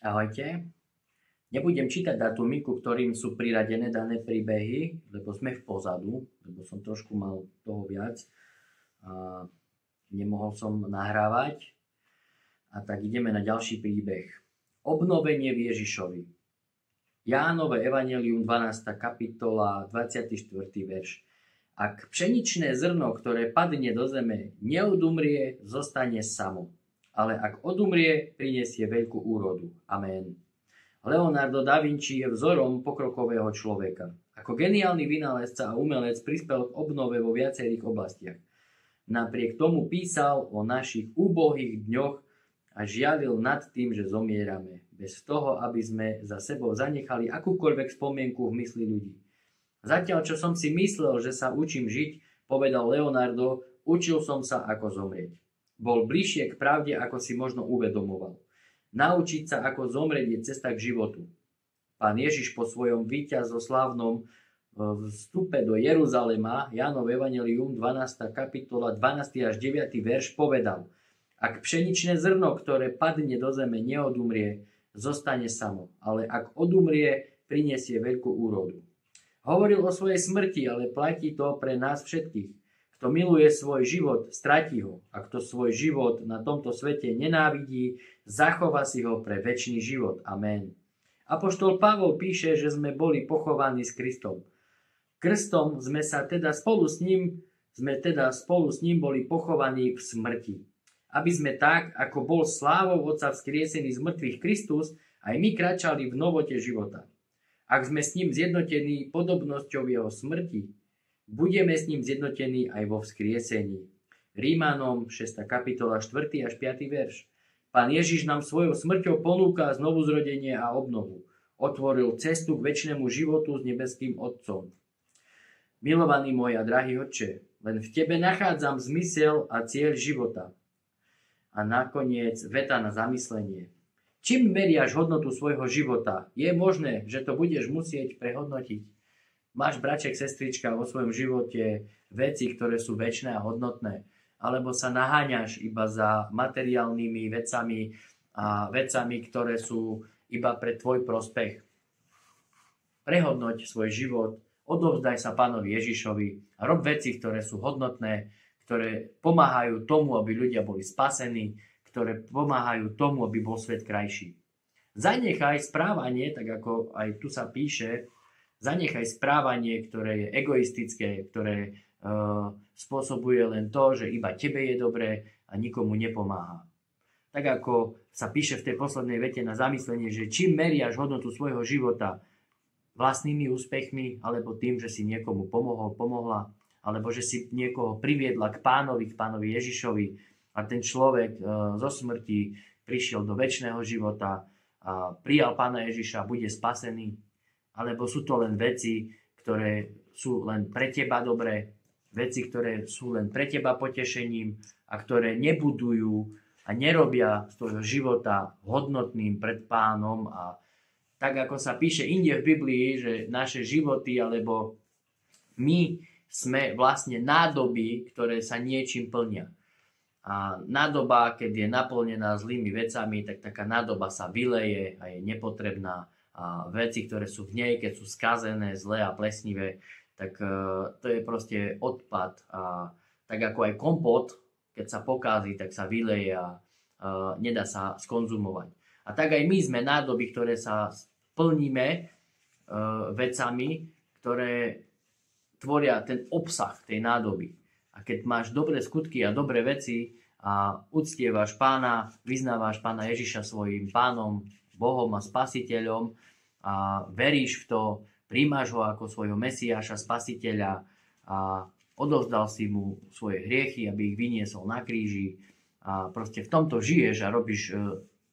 Ahojte. Nebudem čítať datumy, ku ktorým sú priradené dané príbehy, lebo sme v pozadu, lebo som trošku mal toho viac a nemohol som nahrávať. A tak ideme na ďalší príbeh. Obnovenie v Ježišovi. Jánove evanjelium 12. kapitola 24. verš. Ak pšeničné zrno, ktoré padne do zeme, neodumrie, zostane samo. Ale ak odumrie, prinesie veľkú úrodu. Amen. Leonardo da Vinci je vzorom pokrokového človeka. Ako geniálny vynálezca a umelec prispel k obnove vo viacerých oblastiach. Napriek tomu písal o našich úbohých dňoch a žialil nad tým, že zomierame, bez toho, aby sme za sebou zanechali akúkoľvek spomienku v mysli ľudí. Zatiaľ, čo som si myslel, že sa učím žiť, povedal Leonardo, učil som sa, ako zomrieť. Bol bližšie k pravde, ako si možno uvedomoval. Naučiť sa, ako zomrieť, je cesta k životu. Pán Ježiš po svojom víťazoslávnom vstupe do Jeruzalema, Jánov evanjelium 12. kapitola 12. až 9. verš povedal: Ak pšeničné zrno, ktoré padne do zeme, neodumrie, zostane samo, ale ak odumrie, prinesie veľkú úrodu. Hovoril o svojej smrti, ale platí to pre nás všetkých. Kto miluje svoj život, stratí ho. A kto svoj život na tomto svete nenávidí, zachová si ho pre večný život. Amen. Apoštol Pavol píše, že sme boli pochovaní s Kristom. Krstom sme spolu s ním boli pochovaní v smrti. Aby sme tak, ako bol slávou Otca vzkriesený z mŕtvych Kristus, aj my kráčali v novote života. Ak sme s ním zjednotení podobnosťou jeho smrti, budeme s ním zjednotení aj vo vzkriesení. Rímanom 6. kapitola 4. až 5. verš. Pán Ježiš nám svojou smrťou ponúka znovuzrodenie a obnovu. Otvoril cestu k večnému životu s nebeským Otcom. Milovaný môj a drahý Otče, len v Tebe nachádzam zmysel a cieľ života. A nakoniec veta na zamyslenie. Čím meriaš hodnotu svojho života? Je možné, že to budeš musieť prehodnotiť. Máš, braček, sestrička, vo svojom živote veci, ktoré sú večné a hodnotné, alebo sa naháňaš iba za materiálnymi vecami a vecami, ktoré sú iba pre tvoj prospech. Prehodnoť svoj život, odovzdaj sa Pánovi Ježišovi a rob veci, ktoré sú hodnotné, ktoré pomáhajú tomu, aby ľudia boli spasení, ktoré pomáhajú tomu, aby bol svet krajší. Zanechaj správanie, tak ako aj tu sa píše, zanechaj správanie, ktoré je egoistické, ktoré spôsobuje len to, že iba tebe je dobré a nikomu nepomáha. Tak ako sa píše v tej poslednej vete na zamyslenie, že čím meriaš hodnotu svojho života vlastnými úspechmi, alebo tým, že si niekomu pomohla, alebo že si niekoho priviedla k pánovi Ježišovi a ten človek zo smrti prišiel do večného života a prijal Pána Ježiša a bude spasený. Alebo sú to len veci, ktoré sú len pre teba dobré, veci, ktoré sú len pre teba potešením a ktoré nebudujú a nerobia z tvojho života hodnotným pred Pánom. A tak ako sa píše inde v Biblii, že naše životy, alebo my sme vlastne nádoby, ktoré sa niečím plnia. A nádoba, keď je naplnená zlými vecami, tak taká nádoba sa vyleje a je nepotrebná. A veci, ktoré sú v nej, keď sú skazené, zlé a plesnivé, tak to je proste odpad. A tak ako aj kompot, keď sa pokazí, tak sa vyleje a nedá sa skonzumovať. A tak aj my sme nádoby, ktoré sa plníme vecami, ktoré tvoria ten obsah tej nádoby. A keď máš dobré skutky a dobré veci a uctievaš Pána, vyznávaš Pána Ježiša svojím Pánom, Bohom a Spasiteľom a veríš v to, príjmaš ho ako svojho Mesiáša, Spasiteľa a odovzdal si mu svoje hriechy, aby ich vyniesol na kríži a proste v tomto žiješ a robíš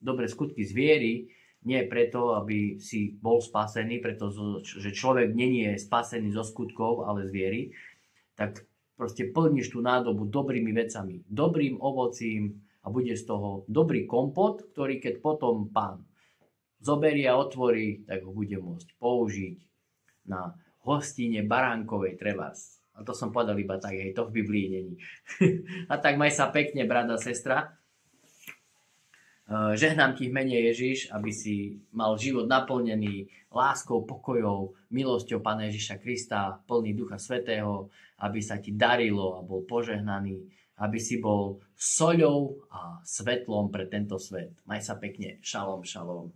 dobré skutky z viery, nie preto, aby si bol spasený, pretože človek nie je spasený zo skutkov, ale z viery, tak proste plníš tú nádobu dobrými vecami, dobrým ovocím a bude z toho dobrý kompot, ktorý keď potom Pán zoberie a otvorí, tak ho bude môcť použiť na hostine baránkovej trebárs. A to som povedal iba tak, hej, to v Biblii není. A tak maj sa pekne, brat a sestra. Žehnám ti v mene Ježiš, aby si mal život naplnený láskou, pokojou, milosťou Pána Ježiša Krista, plný Ducha Svätého, aby sa ti darilo a bol požehnaný, aby si bol soľou a svetlom pre tento svet. Maj sa pekne. Šalom, šalom.